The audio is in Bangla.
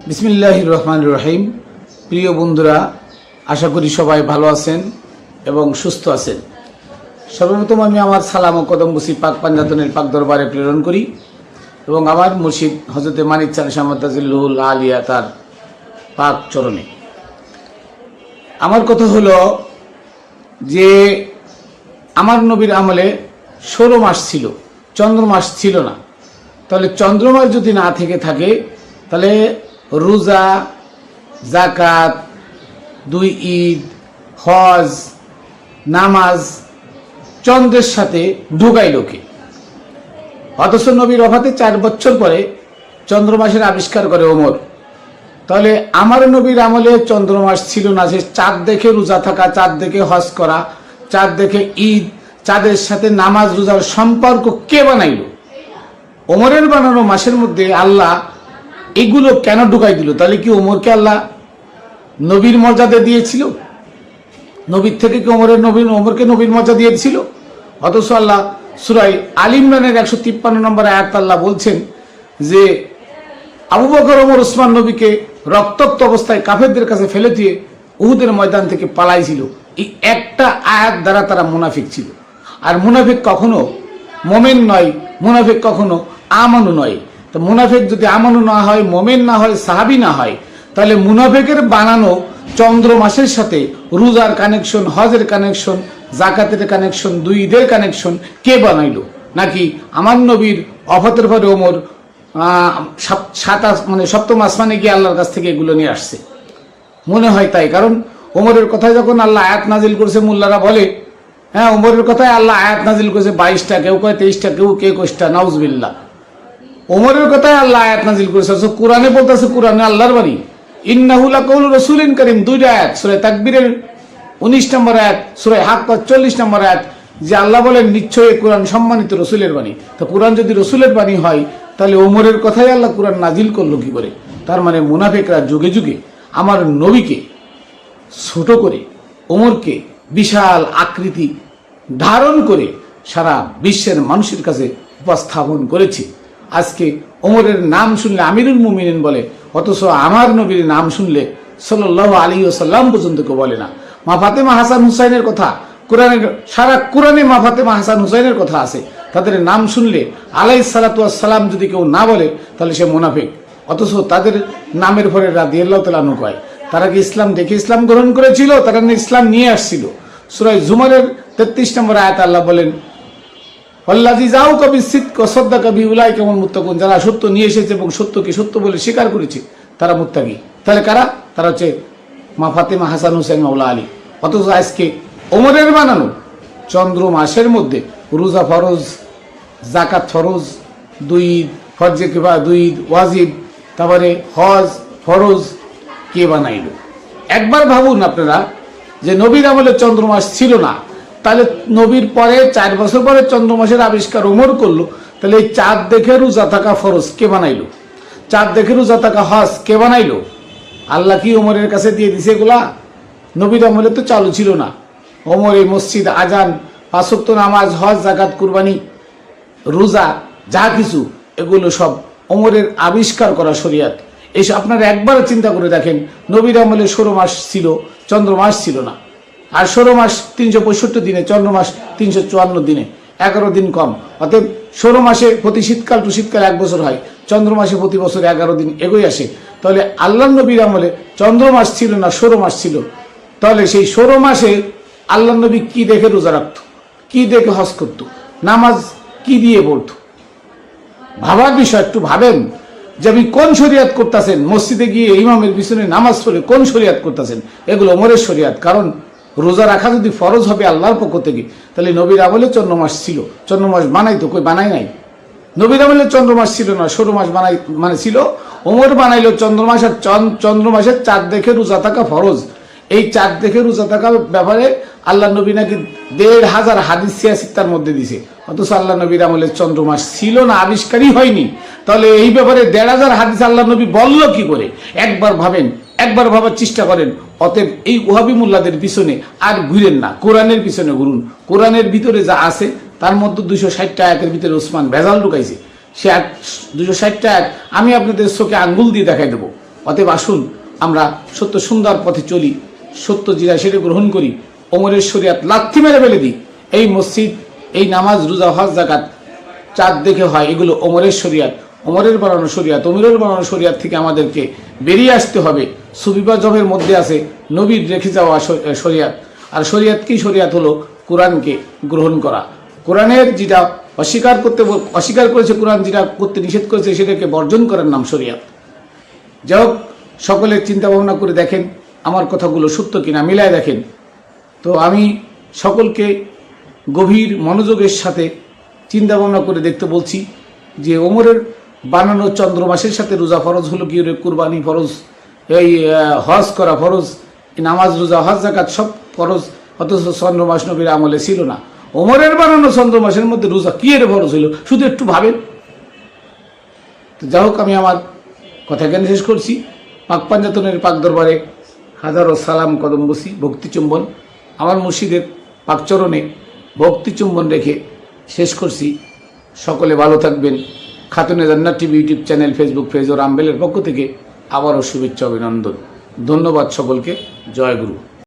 বিসমিল্লাহির রহমানির রহিম। প্রিয় বন্ধুরা, আশা করি সবাই ভালো আছেন এবং সুস্থ আছেন। সর্বপ্রথম আমি আমার সালাম ও কদমবুসি পাক পাঞ্জাতনের পাক দরবারে প্রেরণ করি এবং আমার মুর্শিদ হযরতে মানিক চাঁদ শাহ তাজিল্লুল আলিয়া তার পাক চরণে। আমার কথা হলো যে আমার নবীর আমলে 16 মাস ছিল, চন্দ্রমাস ছিল না। তাহলে চন্দ্রমাস যদি না থেকে থাকে তাহলে রোজা, যাকাত, 2 ঈদ, হজ, নামাজ চন্দ্রের সাথে ঢুকাইল কে? অথচ নবীর ওফাতে 4 বছর পরে চন্দ্রমাসের আবিষ্কার করে ওমর। তাহলে আমার নবীর আমলে চন্দ্রমাস ছিল না, যে চাঁদ দেখে রোজা থাকা, চাঁদ দেখে হজ করা, চাঁদ দেখে ঈদ, চাঁদের সাথে নামাজ রোজার সম্পর্ক কে বানাইল? ওমরের বানানো মাসের মধ্যে আল্লাহ এগুলো কেন ঢুকাই দিল? তাহলে কি ওমরকে আল্লাহ নবীর মর্যাদা দিয়েছিল? নবীর থেকে কি ওমরকে নবীর মর্যাদা দিয়েছিল? অথচ আল্লাহ সূরা আল ইমরানের 153 নম্বর আয়াত আল্লাহ বলছেন যে আবু বকর, ওমর, ওসমান নবীকে রক্তাক্ত অবস্থায় কাফেরদের কাছে ফেলে দিয়ে উহুদের ময়দান থেকে পালাইছিল। এই একটা আয়াত দ্বারা তারা মুনাফিক ছিল। আর মুনাফিক কখনো মোমেন নয়, মুনাফিক কখনো আমানু নয়। তো মুনাফিক যদি আমানু না হয়, মোমেন না হয়, সাহাবি না হয়, তাহলে মুনাফিকের বানানো চন্দ্র মাসের সাথে রোজার কানেকশন, হজের কানেকশন, যাকাতের কানেকশন, 2 ঈদের কানেকশন কে বানাইলো? নাকি আমার নবীর ওফাতের পরে ওমর সপ্তম আসমানে গিয়ে আল্লাহর কাছ থেকে এগুলো নিয়ে আসছে? মনে হয় তাই। কারণ ওমরের কথায় যখন আল্লাহ আয়াত নাজিল করেছে, মোল্লারা বলে হ্যাঁ ওমরের কথায় আল্লাহ আয়াত নাজিল করেছে 22টা, কেউ কয় 23টা, কেউ 21টা, নাউজুবিল্লাহ। ওমরের কথায় আল্লাহ আয়াত নাজিল করেছে, কোরআনে বলতেছে কোরআনে আল্লাহর বাণী, ইন্নাহু লাকাউলু রাসূলিন কারীম, 2টা আয়াত, সূরা তাকবীরের 19 নম্বর আয়াত, সূরা হাক্কা 40 নম্বর আয়াত, যে আল্লাহ বলেন নিশ্চয়ই কোরআন সম্মানিত রসুলের বাণী। তো কোরআন যদি রসুলের বাণী হয় তাহলে ওমরের কথাই আল্লাহ কোরআন নাজিল করলো কি করে? তার মানে মুনাফিকরা যুগে যুগে আমার নবীকে ছোট করে, ওমরকে বিশাল আকৃতি ধারণ করে সারা বিশ্বের মানুষের কাছে উপস্থাপন করেছে। আজকে ওমরের নাম শুনলে আমিরুল মুমিনিন বলে, অথচ আমার নবীর নাম শুনলে সাল্লাল্লাহু আলাইহি ওয়াসাল্লাম পর্যন্ত কেউ বলে না। মা ফাতেমা হাসান হুসাইনের কথা কোরআনের, সারা কোরআনে মা ফাতেমা হাসান হুসাইনের কথা আছে। তাদের নাম শুনলে আলাইহিস সালাতু ওয়াস সালাম যদি কেউ না বলে তাহলে সে মুনাফিক। অথচ তাদের নামের পরে রাদিয়াল্লাহু তাআলা আনহু কয়। তারা কি ইসলাম দেখে ইসলাম গ্রহণ করেছিল? তারা ইসলাম নিয়ে আসছিল। সূরা জুমারের 33 নম্বর আয়াত আল্লাহ বলেন, ওয়াল্লাযী জাআকা বিস-সিদকি ওয়া সাদ্দাকা বিহি উলাইকা হুমুল মুত্তাকুন, যারা সত্য নিয়ে এসেছে এবং সত্যকে সত্য বলে স্বীকার করেছে তারা মুত্তাকি। তাহলে কারা? তারা হচ্ছে মা ফাতেমা হাসান হুসাইন মাওলা আলী। অথচ আজকে ওমরের বানানো চন্দ্র মাসের মধ্যে রোজা ফরজ, যাকাত ফরজ, 2 ঈদ, ফরজে কিফায়া, 2 ঈদ ওয়াজিব, তারপরে হজ ফরজ কে বানাইল? একবার ভাবুন আপনারা, যে নবীর আমলে চন্দ্রমাস ছিল না, তাহলে নবীর পরে 4 বছর পরে চন্দ্রমাসের আবিষ্কার ওমর করলো, তাহলে এই চাঁদ দেখে রোজা থাকা ফরজ কে বানাইলো? চাঁদ দেখে রোজা থাকা হজ কে বানাইলো? আল্লাহ কি ওমরের কাছে দিয়ে দিছে এগুলা? নবীর আমলে তো চালু ছিল না। ওমর এই মসজিদ, আজান, 5 ওয়াক্ত নামাজ, হজ, যাকাত, কুরবানি, রোজা, যা কিছু এগুলো সব ওমরের আবিষ্কার করা শরীয়ত। এইসব আপনারা একবার চিন্তা করে দেখেন, নবীর আমলে 16 মাস ছিল, চন্দ্রমাস ছিল না। আর 16 মাস 365 দিনে, চন্দ্রমাস 354 দিনে, 11 দিন কম। অতএব 16 মাসে প্রতি শীতকাল টু শীতকাল 1 বছর হয়, চন্দ্রমাসে প্রতি বছর 11 দিন এগোই আসে। তাহলে আল্লাহ নবীর আমলে চন্দ্রমাস ছিল না, 16 মাস ছিল। তাহলে সেই 16 মাসে আল্লাহ নবী কি দেখে রোজা রাখত, কি দেখে হজ করত, নামাজ কি দিয়ে পড়ত? ভাবার বিষয়। একটু ভাবেন যে আপনি কোন শরিয়াত করতেছেন। মসজিদে গিয়ে ইমামের পিছনে নামাজ পড়ে কোন শরিয়াত করতেছেন? এগুলো ওমরের শরিয়াত। কারণ রোজা রাখা যদি ফরজ হবে আল্লাহর পক্ষ থেকে, তাহলে নবীর আমলে চন্দ্রমাস ছিল, চন্দ্রমাস বানাইতো, কই বানাই নাই। নবীর আমলে চন্দ্রমাস ছিল না, 16 মাস মানে ছিল। ওমর বানাইলো চন্দ্রমাস। আর চন্দ্রমাসের চাঁদ দেখে রোজা থাকা ফরজ। এই চাঁদ দেখে রোজা থাকার ব্যাপারে আল্লাহ নবী নাকি 1,500 হাদিস সিয়াসিত্তার মধ্যে দিছে। অথচ আল্লাহ নবীর আমলে চন্দ্রমাস ছিল না, আবিষ্কারই হয়নি। তাহলে এই ব্যাপারে 1,500 হাদিস আল্লাহ নবী বলল কি করে? একবার ভাবেন, একবার ভাবার চেষ্টা করেন। অতএব এই ওহাবি মোল্লাদের পিছনে আর ঘুরেন না, কোরআনের পিছনে ঘুরুন। কোরআনের ভিতরে যা আছে তার মধ্যে 260টা আয়াতের ভিতরে ওসমান ভেজাল ঢুকাইছে। সে 260টা আয়াত আমি আপনাদের চোখে আঙ্গুল দিয়ে দেখাই দেবো। অতএব আসুন আমরা সত্য সুন্দর পথে চলি, সত্য যেটা সেটা গ্রহণ করি, ওমরের শরিয়াত লাথি মেরে ফেলে দিই। এই মসজিদ, এই নামাজ, রোজা, হজ, যাকাত চাঁদ দেখে হয়, এগুলো ওমরের শরিয়াত, ওমরের বানানো শরিয়াত, অমিরের বানানো শরিয়াত থেকে আমাদেরকে বেরিয়ে আসতে হবে। সুফি জমের মধ্যে আছে নবীর রেখে যাওয়া শরিয়াত। আর শরিয়াত কি? শরিয়াত হলো কোরআনকে গ্রহণ করা, কোরআনের যেটা অস্বীকার করেছে, কোরআন যেটা করতে নিষেধ করেছে সেটাকে বর্জন করার নাম শরিয়াত। যাই হোক, সকলে চিন্তা ভাবনা করে দেখেন আমার কথাগুলো সত্য কিনা, মিলায় দেখেন। তো আমি সকলকে গভীর মনোযোগের সাথে চিন্তা ভাবনা করে দেখতে বলছি যে ওমরের বানানো চন্দ্র মাসের সাথে রোজা ফরজ হলো কি, কুরবানি ফরজ, এই হজ করা ফরজ, নামাজ, রোজা, হজ, যাকাত সব ফরজ, অথচ চন্দ্র মাস নবীর আমলে ছিল না। ওমরের বানানো চন্দ্র মাসের মধ্যে রোজা কি এর ফরজ হইল, শুধু একটু ভাবেন। তো যাই হোক, আমি আমার কথা জ্ঞান শেষ করছি। পাক পাঞ্জাতনের পাক দরবারে হাজারো সালাম কদম বসি, ভক্তি চুম্বন আমার মুর্শিদের পাকচরণে ভক্তি চুম্বন রেখে শেষ করছি। সকলে ভালো থাকবেন। Khatune Jannat TV YouTube channel, Facebook page ও রামবেলের পক্ষ থেকে আবারও শুভেচ্ছা, অভিনন্দন, ধন্যবাদ সকলকে। জয় গুরু।